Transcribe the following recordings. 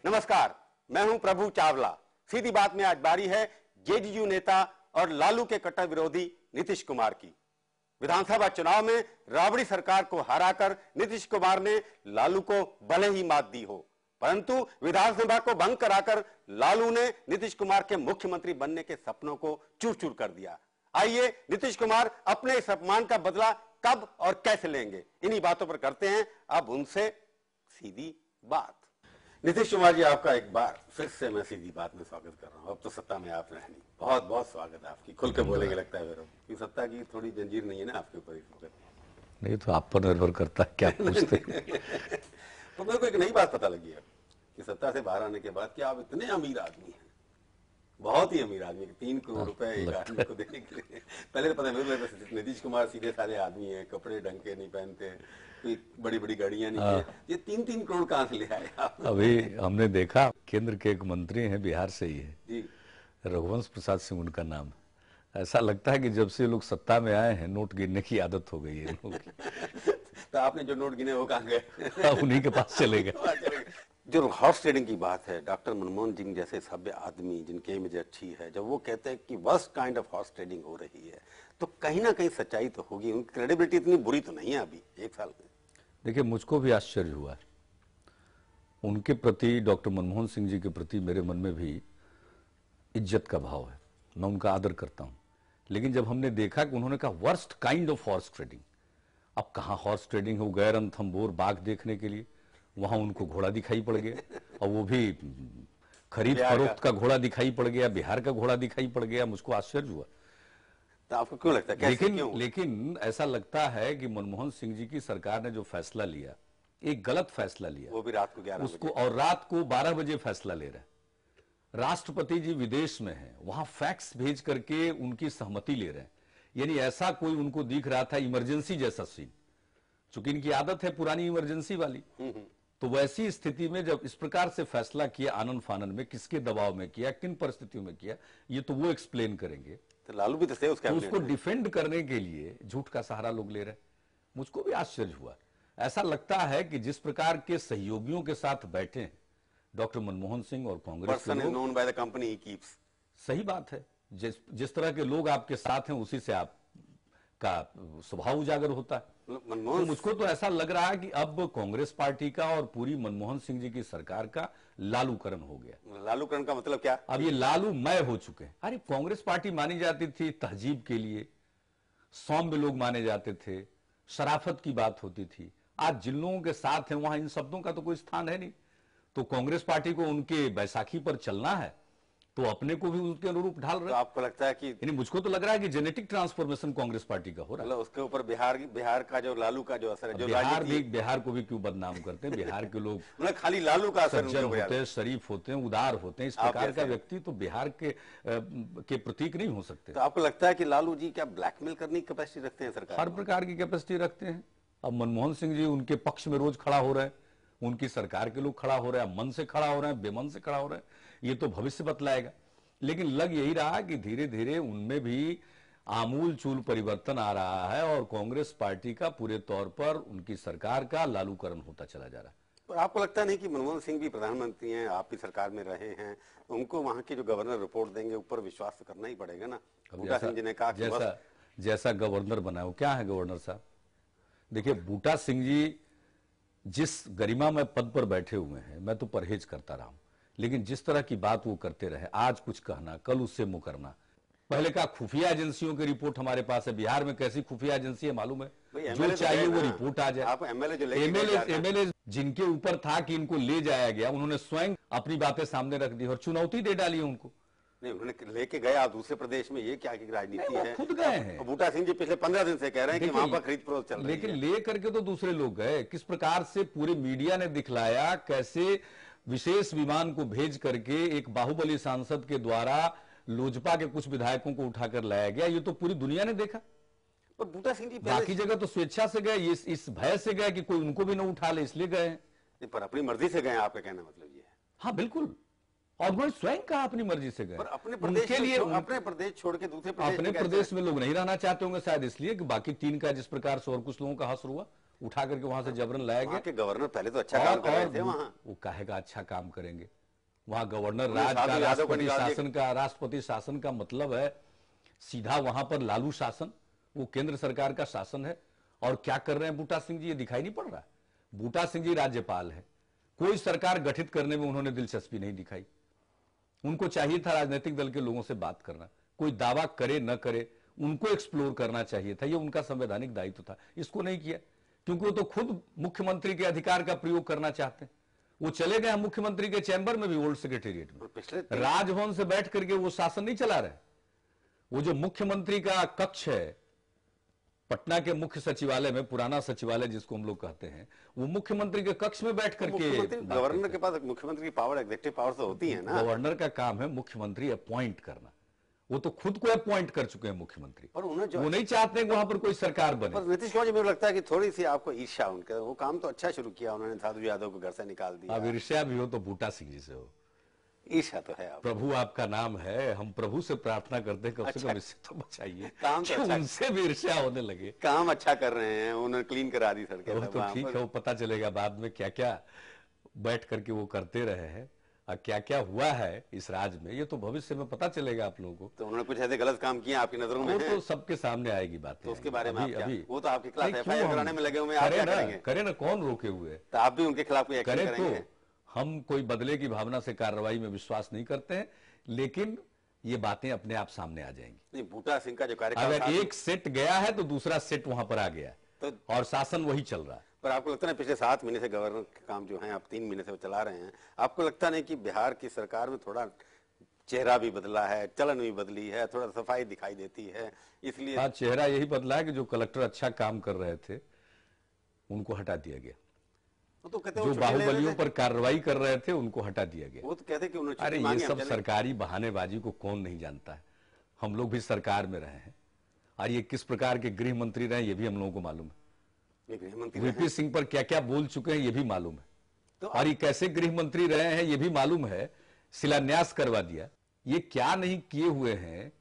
नमस्कार, मैं हूं प्रभु चावला। सीधी बात में आज बारी है जेडीयू नेता और लालू के कट्टर विरोधी नीतीश कुमार की। विधानसभा चुनाव में राबड़ी सरकार को हराकर नीतीश कुमार ने लालू को भले ही मात दी हो, परंतु विधानसभा को भंग कराकर लालू ने नीतीश कुमार के मुख्यमंत्री बनने के सपनों को चूर चूर कर दिया। आइए नीतीश कुमार अपने इस अपमान का बदला कब और कैसे लेंगे, इन्हीं बातों पर करते हैं अब उनसे सीधी बात। नीतीश कुमार जी, आपका एक बार फिर से मैं सीधी बात में स्वागत कर रहा हूं। अब तो सत्ता में आप नहीं, बहुत बहुत स्वागत है आपकी। खुल के बोलेंगे लगता है मेरे, सत्ता की थोड़ी जंजीर नहीं है ना आपके ऊपर इस वक्त। नहीं तो आप पर निर्भर करता है क्या पूछते तो मेरे को एक नई बात पता लगी है कि सत्ता से बाहर आने के बाद कि आप इतने अमीर आदमी हैं, बहुत ही अमीर आदमी, 3 करोड़ रुपए एक आदमी को देने के लिए। पहले तो पता नहीं, नीतीश कुमार सीधे साधे आदमी है, कपड़े ढंग के नहीं पहनते, कोई बड़ी बड़ी गाड़ियां नहीं है, ये 3-3 करोड़ कहां से ले आए आप? अभी हमने देखा केंद्र के एक मंत्री हैं, बिहार से ही है जी, रघुवंश प्रसाद सिंह उनका नाम। ऐसा लगता है कि जब से लोग सत्ता में आए हैं नोट गिनने की आदत हो गई है लोगों की। तो आपने जो नोट गिने वो कहां गए? उन्हीं के पास चले गए। जो हॉर्स ट्रेडिंग की बात है, डॉक्टर मनमोहन सिंह जैसे सभ्य आदमी जिनकी इमेज अच्छी है, जब वो कहते हैं कि worst kind of horse trading हो रही है, तो कहीं ना कहीं सच्चाई तो होगी। उनकी क्रेडिबिलिटी इतनी बुरी तो नहीं है अभी 1 साल में। देखिए, मुझको भी आश्चर्य हुआ है उनके प्रति, डॉक्टर मनमोहन सिंह जी के प्रति मेरे मन में भी इज्जत का भाव है, मैं उनका आदर करता हूं। लेकिन जब हमने देखा कि उन्होंने कहा worst kind of horse trading, अब कहां हॉर्स ट्रेडिंग हो, गए रणथंभौर बाघ देखने के लिए, वहां उनको घोड़ा दिखाई पड़ गया, और वो भी खरीद फरोख्त का घोड़ा दिखाई पड़ गया, बिहार का घोड़ा दिखाई पड़ गया। मुझको आश्चर्य हुआ। तो आपको क्यों लगता है, कैसे, लेकिन ऐसा लगता है कि मनमोहन सिंह जी की सरकार ने जो फैसला लिया, एक गलत फैसला लिया, वो भी रात को 11 उसको, और रात को 12 बजे फैसला ले रहे हैं। राष्ट्रपति जी विदेश में हैं, वहां फैक्स भेज करके उनकी सहमति ले रहे हैं। यानी ऐसा कोई उनको दिख रहा था इमरजेंसी जैसा सीन, चूंकि इनकी आदत है पुरानी इमरजेंसी वाली। तो वैसी स्थिति में जब इस प्रकार से फैसला किया, आनन फानन में, किसके दबाव में किया, किन परिस्थितियों में किया, ये तो वो एक्सप्लेन करेंगे। तो लालू भी तो थे उसका, तो उसको डिफेंड करने के लिए झूठ का सहारा लोग ले रहे। मुझको भी आश्चर्य हुआ। ऐसा लगता है कि जिस प्रकार के सहयोगियों के साथ बैठे हैं डॉक्टर मनमोहन सिंह और कांग्रेस के लोग, known by the company he keeps. सही बात है, जिस तरह के लोग आपके साथ हैं उसी से आप का स्वभाव उजागर होता है। तो मुझको तो ऐसा लग रहा है कि अब कांग्रेस पार्टी का और पूरी मनमोहन सिंह जी की सरकार का लालूकरण हो गया। लालूकरण का मतलब क्या? अब ये लालूमय हो चुके हैं। अरे कांग्रेस पार्टी मानी जाती थी तहजीब के लिए, सौम्य लोग माने जाते थे, शराफत की बात होती थी। आज जिन लोगों के साथ हैं वहां इन शब्दों का तो कोई स्थान है नहीं। तो कांग्रेस पार्टी को उनके बैसाखी पर चलना है तो अपने को भी उसके अनुरूप ढाल रहे। तो आपको लगता है कि, यानी मुझको तो लग रहा है कि जेनेटिक ट्रांसफॉर्मेशन कांग्रेस पार्टी का हो रहा है। मतलब उसके ऊपर बिहार का जो लालू का जो असर है, जो बिहार को भी क्यों बदनाम करते हैं? बिहार के लोग मतलब खाली लालू का असर होते हैं, शरीफ होते हैं, उदार होते हैं। इस प्रकार का व्यक्ति तो बिहार के प्रतीक नहीं हो सकते। तो आपको लगता है कि लालू जी क्या ब्लैकमेल करने की कैपेसिटी रखते हैं? सरकार हर प्रकार की कैपेसिटी रखते हैं। अब मनमोहन सिंह जी उनके पक्ष में रोज खड़ा हो रहे हैं, उनकी सरकार के लोग खड़ा हो रहे हैं, मन से खड़ा हो रहे हैं, बेमन से खड़ा हो रहे हैं, ये तो भविष्य बतलाएगा। लेकिन लग यही रहा कि धीरे धीरे उनमें भी आमूल चूल परिवर्तन आ रहा है और कांग्रेस पार्टी का पूरे तौर पर उनकी सरकार का लालूकरण होता चला जा रहा है। पर आपको लगता नहीं कि मनमोहन सिंह भी प्रधानमंत्री हैं, आप भी सरकार में रहे हैं, उनको वहां के जो गवर्नर रिपोर्ट देंगे ऊपर विश्वास तो करना ही पड़ेगा ना? बूटा सिंह जी ने कहा जैसा गवर्नर बना वो क्या है गवर्नर साहब? देखिए, बूटा सिंह जी जिस गरिमा में पद पर बैठे हुए हैं, मैं तो परहेज करता रहा हूं, लेकिन जिस तरह की बात वो करते रहे, आज कुछ कहना कल उससे मुकरना। पहले का खुफिया एजेंसियों की रिपोर्ट हमारे पास है। बिहार में कैसी खुफिया एजेंसी है मालूम है? जो चाहिए वो रिपोर्ट आ जाए। आप एमएलए जिनके ऊपर था कि इनको ले जाया गया, उन्होंने स्वयं अपनी बातें सामने रख दी और चुनौती दे डाली उनको। नहीं, उन्होंने लेके गया दूसरे प्रदेश में, ये क्या की राजनीति है? खुद गए हैं। बूटा सिंह जी पिछले 15 दिन से कह रहे हैं कि वहां पर खरीद फरोख्त चल रही है। लेकिन ले करके तो दूसरे लोग गए। किस प्रकार से पूरे मीडिया ने दिखलाया, कैसे विशेष विमान को भेज करके एक बाहुबली सांसद के द्वारा लोजपा के कुछ विधायकों को उठाकर लाया गया, ये तो पूरी दुनिया ने देखा। पर बूटा सिंह जी बाकी जगह तो स्वेच्छा से गए, इस भय से गए कि कोई उनको भी न उठा ले, इसलिए गए। पर अपनी मर्जी से गए, आपका कहना मतलब ये है? हाँ बिल्कुल, और उन्होंने स्वयं कहा अपनी मर्जी से गए। अपने प्रदेश के लिए अपने प्रदेश छोड़ के दूसरे प्रदेश, अपने प्रदेश में लोग नहीं रहना चाहते होंगे शायद, इसलिए कि बाकी 3 का जिस प्रकार से और कुछ लोगों का हश्र हुआ, उठा करके वहां से जबरन लाया वहाँ गया। के गवर्नर पहले तो अच्छा काम कर रहे थे वहाँ। वो काहे का अच्छा काम करेंगे? वहां गवर्नर उन्होंने राज साधु का, यादव को राष्ट्रपति निकाल दिया। शासन का, राष्ट्रपति शासन का मतलब है सीधा वहां पर लालू शासन, वो केंद्र सरकार का शासन है। और क्या कर रहे हैं बूटा सिंह जी, ये दिखाई नहीं पड़ रहा? बूटा सिंह जी राज्यपाल है, कोई सरकार गठित करने में उन्होंने दिलचस्पी नहीं दिखाई। उनको चाहिए था राजनीतिक दल के लोगों से बात करना, कोई दावा करे न करे उनको एक्सप्लोर करना चाहिए था, ये उनका संवैधानिक दायित्व था। इसको नहीं किया क्योंकि वो तो खुद मुख्यमंत्री के अधिकार का प्रयोग करना चाहते हैं। वो चले गए मुख्यमंत्री के चैम्बर में भी, ओल्ड सेक्रेटेरिएट में, राजभवन से बैठ करके वो शासन नहीं चला रहे। वो जो मुख्यमंत्री का कक्ष है पटना के मुख्य सचिवालय में, पुराना सचिवालय जिसको हम लोग कहते हैं, वो मुख्यमंत्री के कक्ष में बैठ करके, गवर्नर के पास मुख्यमंत्री की पावर, एग्जीक्यूटिव पावर तो होती है ना। गवर्नर का काम है मुख्यमंत्री अपॉइंट करना, वो तो खुद को अपॉइंट कर चुके हैं मुख्यमंत्री, और उन्हें वो नहीं चाहते हैं कि वहां पर कोई सरकार बने। पर नीतीश कुमार जी, मुझे लगता है कि थोड़ी सी आपको ईर्ष्या, उनका वो काम तो अच्छा शुरू किया उन्होंने, साधु यादव को घर से निकाल दिया। अब ईर्ष्या भी हो तो बूटा सिंह जी से हो। ईर्ष्या तो है। प्रभु आपका नाम है, हम प्रभु से प्रार्थना करते हैं कम से अच्छा। कम इससे तो बचाइए, काम तो अच्छा, उनसे भी ईर्ष्या होने लगे। काम अच्छा कर रहे हैं, उन्होंने क्लीन करा दी सड़कें। वो तो ठीक है, वो पता चलेगा बाद में क्या क्या बैठ करके वो करते रहे हैं और क्या क्या हुआ है इस राज्य में, ये तो भविष्य में पता चलेगा आप लोगों को। तो उन्होंने कुछ ऐसे गलत काम किए आपकी नजरों में? वो तो सबके सामने आएगी बात। तो उसके बारे में अभी, आप क्या? अभी वो तो आपके खिलाफ एफआईआर कराने में लगे हुए हैं, आप क्या करेंगे? करे ना, कौन रोके हुए? तो आप भी उनके खिलाफ कोई एक्शन करे करेंगे? तो हम कोई बदले की भावना से कार्रवाई में विश्वास नहीं करते हैं, लेकिन ये बातें अपने आप सामने आ जाएंगी। नहीं, बूटा सिंह का जो कार्यकाल, अगर एक सेट गया है तो दूसरा सेट वहां पर आ गया तो, और शासन वही चल रहा है। पर आपको लगता नहीं पिछले 7 महीने से गवर्नर के काम जो है आप 3 महीने से वो चला रहे हैं, आपको लगता नहीं कि बिहार की सरकार में थोड़ा चेहरा भी बदला है, चलन भी बदली है, थोड़ा सफाई दिखाई देती है, इसलिए? हाँ, चेहरा यही बदला है कि जो कलेक्टर अच्छा काम कर रहे थे उनको हटा दिया गया, वो तो कहते जो बाहुबलियों पर कार्रवाई कर रहे थे उनको हटा दिया गया। वो तो कहते कि उन्होंने अरे ये सब सरकारी बहानेबाजी को कौन नहीं जानता है? हम लोग भी सरकार में रहे हैं और ये किस प्रकार के गृह मंत्री रहे ये भी हम लोगों को मालूम है। वीपी सिंह पर क्या क्या बोल चुके हैं ये भी मालूम है, तो और ये कैसे गृह मंत्री रहे हैं ये भी मालूम है। शिलान्यास करवा दिया, ये क्या नहीं किए हुए हैं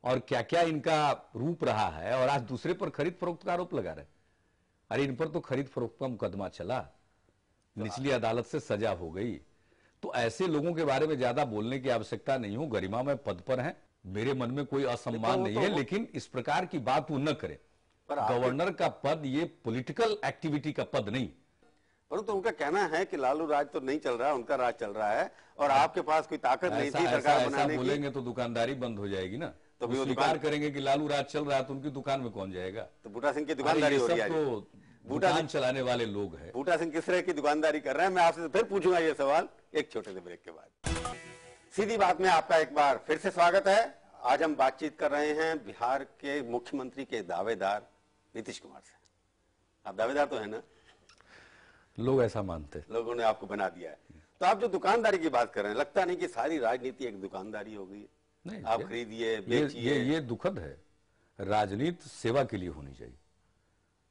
और क्या क्या इनका रूप रहा है, और आज दूसरे पर खरीद फरोख्त का आरोप लगा रहे। अरे इन पर तो खरीद फरोख्त का मुकदमा चला, निचली अदालत से सजा हो गई। तो ऐसे लोगों के बारे में ज्यादा बोलने की आवश्यकता नहीं हो, गरिमा में पद पर है, मेरे मन में कोई असम्मान नहीं है, लेकिन इस प्रकार की बात वो न करे। गवर्नर का पद ये पॉलिटिकल एक्टिविटी का पद नहीं। परंतु उनका कहना है कि लालू राज तो नहीं चल रहा, उनका राज चल रहा है और आपके पास कोई ताकत नहीं थी सरकार बनाने की। बोलेंगे तो दुकानदारी बंद हो जाएगी ना, तो वो स्वीकार करेंगे कि लालू राज चल रहा है तो उनकी दुकान में कौन जाएगा? तो बूटा सिंह की दुकानदारी हो रही है, तो दुकान चलाने वाले लोग हैं। बूटा सिंह किस तरह की दुकानदारी कर रहे हैं, मैं आपसे फिर पूछूंगा ये सवाल एक छोटे से ब्रेक के बाद। सीधी बात में आपका एक बार फिर से स्वागत है। आज हम बातचीत कर रहे हैं बिहार के मुख्यमंत्री के दावेदार नीतीश कुमार से। आप दावेदार तो है ना? लोग ऐसा मानते हैं, लोगों ने आपको बना दिया है। तो आप जो दुकानदारी की बात कर रहे हैं, लगता नहीं कि सारी राजनीति एक दुकानदारी हो गई? नहीं, आप खरीदिए, बेचिए। ये दुखद है, राजनीति सेवा के लिए होनी चाहिए।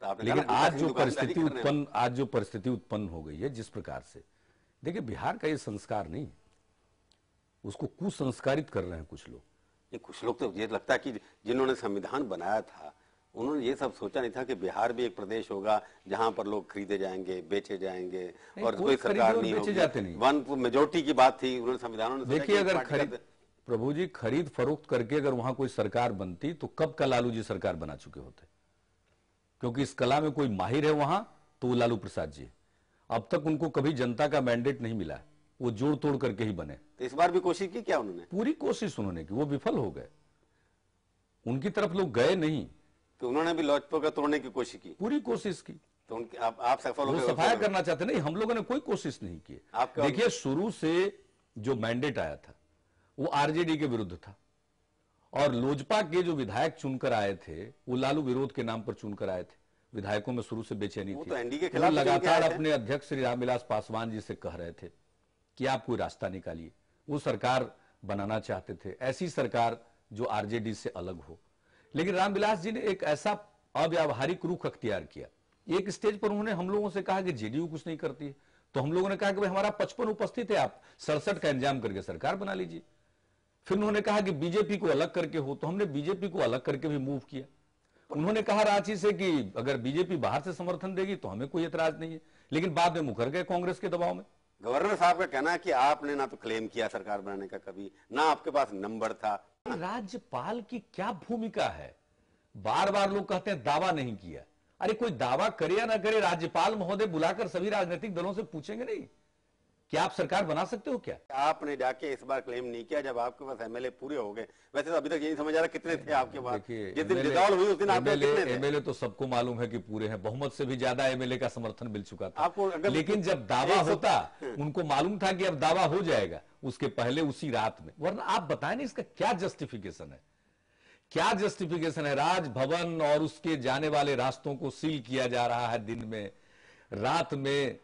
तो लेकिन आज जो परिस्थिति उत्पन्न हो गई है जिस प्रकार से, देखिए बिहार का ये संस्कार नहीं, उसको कुसंस्कारित कर रहे हैं कुछ लोग। ये कुछ लोग तो ये लगता है कि जिन्होंने संविधान बनाया था उन्होंने ये सब सोचा नहीं था कि बिहार भी एक प्रदेश होगा जहां पर लोग खरीदे जाएंगे, बेचे जाएंगे और कोई सरकार नहीं होगी। जाते नहीं, वन मेजोरिटी की बात थी, उन्होंने संविधान में देखिए अगर प्रभु जी खरीद फरोख्त करके अगर वहां कोई सरकार बनती तो कब का लालू जी सरकार बना चुके होते, क्योंकि इस कला में कोई माहिर है वहां तो वो लालू प्रसाद जी। अब तक उनको कभी जनता का मैंडेट नहीं मिला, वो जोड़ तोड़ करके ही बने। तो इस बार भी कोशिश की क्या उन्होंने? पूरी कोशिश उन्होंने की, वो विफल हो गए, उनकी तरफ लोग गए नहीं। तो उन्होंने भी लोजपा का तोड़ने की कोशिश की, पूरी कोशिश की। तो उनके आप सफल हो गए? सफाया करना चाहते नहीं, हम लोगों ने कोई कोशिश नहीं की। देखिए शुरू से जो मैंडेट आया था वो आरजेडी के विरुद्ध था, और लोजपा के जो विधायक चुनकर आए थे वो लालू विरोध के नाम पर चुनकर आए थे। विधायकों में शुरू से बेचैनी थी, तो एनडीए के खिलाफ लगातार अपने अध्यक्ष श्री रामविलास पासवान जी से कह रहे थे कि आप कोई रास्ता निकालिए। वो सरकार बनाना चाहते थे, ऐसी सरकार जो आरजेडी से अलग हो। लेकिन रामविलास जी ने एक ऐसा अव्यावहारिक रुख अख्तियार किया। एक स्टेज पर उन्होंने हम लोगों से कहा कि जेडीयू कुछ नहीं करती है, तो हम लोगों ने कहा कि भाई हमारा 55 उपस्थित है, आप 67 का इंतजाम करके सरकार बना लीजिए। फिर उन्होंने कहा कि बीजेपी को अलग करके हो, तो हमने बीजेपी को अलग करके भी मूव किया। उन्होंने कहा रांची से कि अगर बीजेपी बाहर से समर्थन देगी तो हमें कोई एतराज नहीं है, लेकिन बाद में मुकर गए कांग्रेस के दबाव में। गवर्नर साहब का कहना है कि आपने ना तो क्लेम किया सरकार बनाने का कभी, ना आपके पास नंबर था। राज्यपाल की क्या भूमिका है? बार बार लोग कहते हैं दावा नहीं किया। अरे कोई दावा करे या ना करे, राज्यपाल महोदय बुलाकर सभी राजनीतिक दलों से पूछेंगे नहीं कि आप सरकार बना सकते हो क्या? आपने जाके इस बार क्लेम नहीं किया जब आपके पास एमएलए पूरे हो गए। वैसे तो अभी तक यही समझ आ रहा कितने थे आपके पास? जिस दिन डिसॉल्व हुई उस दिन आपके कितने थे? एमएलए तो सबको मालूम है कि पूरे हैं, बहुमत से भी ज्यादा एमएलए का समर्थन मिल चुका था आपको। लेकिन जब दावा होता, उनको मालूम था कि अब दावा हो जाएगा, उसके पहले उसी रात में। वरना आप बताएं ना इसका क्या जस्टिफिकेशन है? क्या जस्टिफिकेशन है? राजभवन और उसके जाने वाले रास्तों को सील किया जा रहा है दिन में, रात में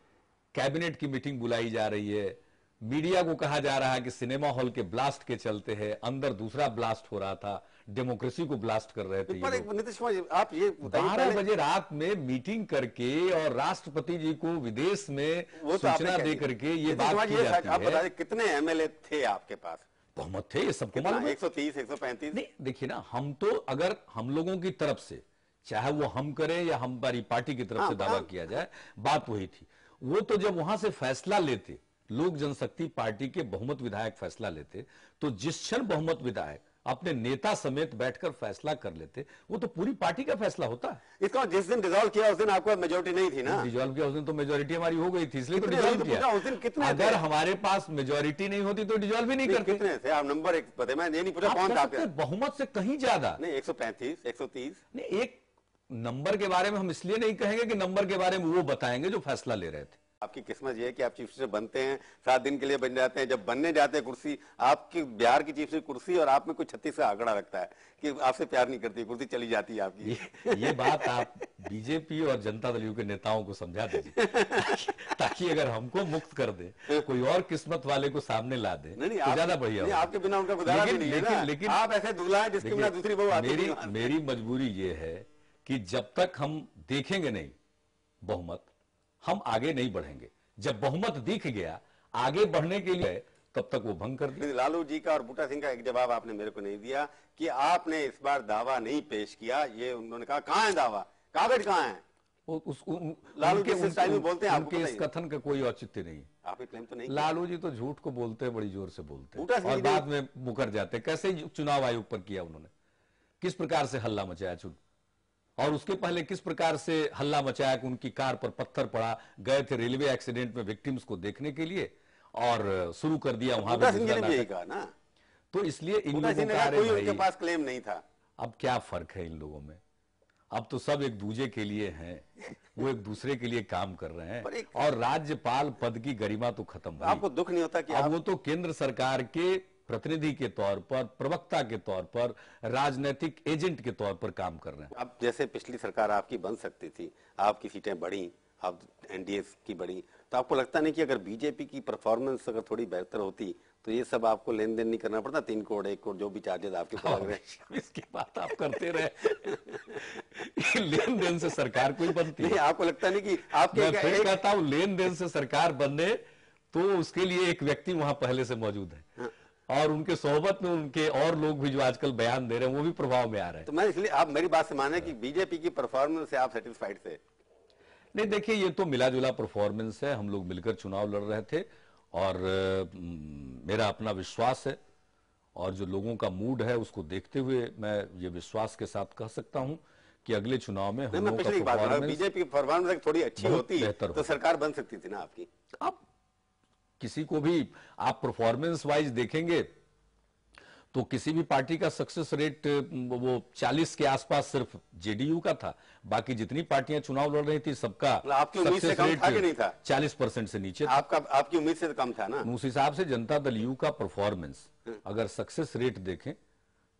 कैबिनेट की मीटिंग बुलाई जा रही है, मीडिया को कहा जा रहा है कि सिनेमा हॉल के ब्लास्ट के चलते हैं, अंदर दूसरा ब्लास्ट हो रहा था, डेमोक्रेसी को ब्लास्ट कर रहे थे। नीतीश कुमार आप ये 12 बजे रात में मीटिंग करके और राष्ट्रपति जी को विदेश में सूचना दे करके ये बात की जाती है। आप बताइए कितने एमएलए थे आपके पास? बहुमत थे, ये सबको मालूम है। 130, 135? नहीं देखिए ना, हम तो अगर हम लोगों की तरफ से, चाहे वो हम करें या हमारी पार्टी की तरफ से दावा किया जाए, बात वही थी। वो तो जब वहां से फैसला लेते, लोक जनशक्ति पार्टी के बहुमत विधायक फैसला लेते, तो जिस क्षण बहुमत विधायक अपने नेता समेत बैठकर फैसला कर लेते, वो तो पूरी पार्टी का फैसला होता है। इसका जिस दिन डिसॉल्व किया उस दिन आपको मेजोरिटी नहीं थी ना? डिसॉल्व किया उस दिन तो मेजोरिटी हमारी हो गई थी, इसलिए तो डिसॉल्व किया। उस दिन कितने? अगर हमारे पास मेजोरिटी नहीं होती तो डिसॉल्व भी नहीं करते। कितने थे आप? नंबर एक बताइए, मैं ये नहीं पूछा कौन था। बहुमत से कहीं ज्यादा नहीं, 135, 130 नहीं। एक नंबर के बारे में हम इसलिए नहीं कहेंगे कि नंबर के बारे में वो बताएंगे जो फैसला ले रहे थे। आपकी किस्मत ये है कि आप चीफ मिनिस्टर बनते हैं, 7 दिन के लिए बन जाते हैं। जब बनने जाते हैं कुर्सी, आपकी बिहार की चीफ मिनिस्टर कुर्सी और आप में कोई 36 का आंकड़ा रखता है कि आपसे प्यार नहीं करती, कुर्सी चली जाती है आपकी। ये बात आप बीजेपी और जनता दल के नेताओं को समझा दीजिए ताकि अगर हमको मुक्त कर दे, कोई और किस्मत वाले को सामने ला दे तो ज्यादा बढ़िया। आपके बिना उनका गुजारा भी नहीं है ना। लेकिन आप ऐसे दूल्हा है जिसके बिना दूसरी बहू आती नहीं। मेरी मजबूरी ये है कि जब तक हम देखेंगे नहीं बहुमत, हम आगे नहीं बढ़ेंगे। जब बहुमत दिख गया, आगे बढ़ने के लिए तब तक वो भंग कर दिया। लालू जी का और बूटा सिंह का एक जवाब आपने मेरे को नहीं दिया कि आपने इस बार दावा नहीं पेश किया। ये उन्होंने कहा, कहां है दावा, कागज कहां है? लालू जी इस टाइम में बोलते हैं, आपको इस कथन का कोई औचित्य नहीं। आपने क्लेम तो नहीं? लालू जी तो झूठ को बोलते हैं, बड़ी जोर से बोलते हैं और बाद में मुकर जाते। कैसे चुनाव आयोग पर किया उन्होंने, किस प्रकार से हल्ला मचाया, और उसके पहले किस प्रकार से हल्ला मचाया कि उनकी कार पर पत्थर पड़ा, गए थे रेलवे एक्सीडेंट में विक्टिम्स को देखने के लिए और शुरू कर दिया वहां पे ना। तो इसलिए इन लोगों का कोई उनके पास क्लेम नहीं था। अब क्या फर्क है इन लोगों में? अब तो सब एक दूसरे के लिए हैं, वो एक दूसरे के लिए काम कर रहे हैं और राज्यपाल पद की गरिमा तो खत्म। आपको दुख नहीं होता कि अब वो तो केंद्र सरकार के प्रतिनिधि के तौर पर, प्रवक्ता के तौर पर, राजनीतिक एजेंट के तौर पर काम कर रहे हैं। अब जैसे पिछली सरकार आपकी बन सकती थी, आपकी सीटें बढ़ी, अब एनडीए की बढ़ी, तो आपको लगता नहीं कि अगर बीजेपी की परफॉर्मेंस अगर थोड़ी बेहतर होती तो ये सब आपको लेन देन नहीं करना पड़ता? 3 करोड़ 1 करोड़ जो भी चार्जेस आपके ऊपर लग रहे हैं, इसकी बात आप करते रहे। लेन देन से सरकार कोई बनती है? आपको लगता नहीं कि आपके? मैं फिर कहता हूं, लेन देन से सरकार बनने तो उसके लिए एक व्यक्ति वहां पहले से मौजूद है और उनके सोहबत में उनके और लोग भी जो आजकल बयान दे रहे हैं वो भी प्रभाव में आ रहे हैं। तो मैं इसलिए, आप मेरी बात से माने कि बीजेपी की परफॉर्मेंस से आप सेटिस्फाइड थे? नहीं देखिए, ये तो मिला जुला परफॉर्मेंस है। हम लोग मिलकर चुनाव लड़ रहे थे और मेरा अपना विश्वास है और जो लोगों का मूड है उसको देखते हुए मैं ये विश्वास के साथ कह सकता हूं कि अगले चुनाव में हम लोगों का परफॉर्मेंस, बीजेपी की परफॉर्मेंस थोड़ी अच्छी होती तो सरकार बन सकती थी ना आपकी। अब किसी को भी आप परफॉर्मेंस वाइज देखेंगे तो किसी भी पार्टी का सक्सेस रेट वो 40 के आसपास सिर्फ जेडीयू का था, बाकी जितनी पार्टियां चुनाव लड़ रही थी सबका आपकी उम्मीद से कम था कि नहीं था? 40% से नीचे। आपकी उम्मीद से कम था ना? उस हिसाब से जनता दल यू का परफॉर्मेंस, अगर सक्सेस रेट देखें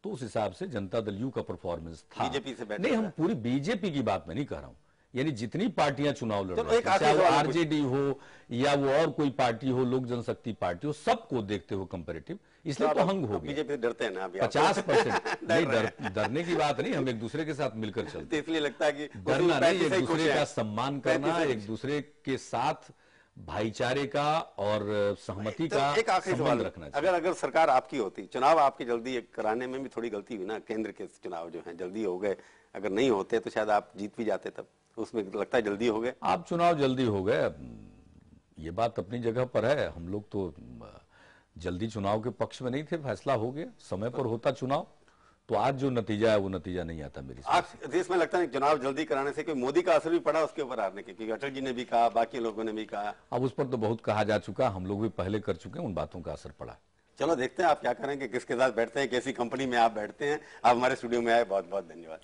तो उस हिसाब से जनता दल यू का परफॉर्मेंस था। बीजेपी से बेहतर? नहीं, हम पूरी बीजेपी की बात में नहीं कर रहा हूं, यानी जितनी पार्टियां चुनाव लड़ रही हैं, चाहे वो आरजेडी हो या वो और कोई पार्टी हो, लोक जनशक्ति पार्टी हो, सबको देखते हो कंपैरेटिव, इसलिए तो हंग हो गया। बीजेपी से डरते हैं ना अभी? 50% नहीं, डरने की बात नहीं, हम एक दूसरे के साथ मिलकर चलते। इसलिए लगता है कि डरना नहीं, एक दूसरे का सम्मान करना, एक दूसरे के साथ भाईचारे का और सहमति तो का एक आखिरी संबंध सवाल, रखना चाहिए। अगर सरकार आपकी होती, चुनाव आपके जल्दी कराने में भी थोड़ी गलती हुई ना, केंद्र के चुनाव जो हैं जल्दी हो गए, अगर नहीं होते तो शायद आप जीत भी जाते, तब उसमें लगता है जल्दी हो गए। आप चुनाव जल्दी हो गए, ये बात अपनी जगह पर है। हम लोग तो जल्दी चुनाव के पक्ष में नहीं थे, फैसला हो गया, समय पर होता चुनाव तो आज जो नतीजा है वो नतीजा नहीं आता मेरी समझ से। आज देश में लगता है चुनाव जल्दी कराने से कोई मोदी का असर भी पड़ा उसके ऊपर हारने के, क्योंकि अटल जी ने भी कहा, बाकी लोगों ने भी कहा। अब उस पर तो बहुत कहा जा चुका, हम लोग भी पहले कर चुके हैं, उन बातों का असर पड़ा। चलो देखते हैं आप क्या करेंगे, किसके साथ बैठते हैं, कैसी कंपनी में आप बैठते हैं। आप हमारे स्टूडियो में आए, बहुत बहुत धन्यवाद।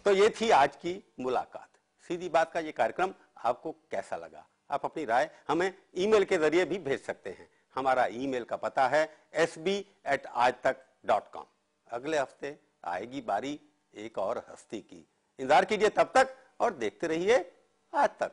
तो ये थी आज की मुलाकात। सीधी बात का ये कार्यक्रम आपको कैसा लगा, आप अपनी राय हमें ईमेल के जरिए भी भेज सकते हैं। हमारा ईमेल का पता है sb@aajtak.com। अगले हफ्ते आएगी बारी एक और हस्ती की। इंतजार कीजिए तब तक और देखते रहिए आज तक।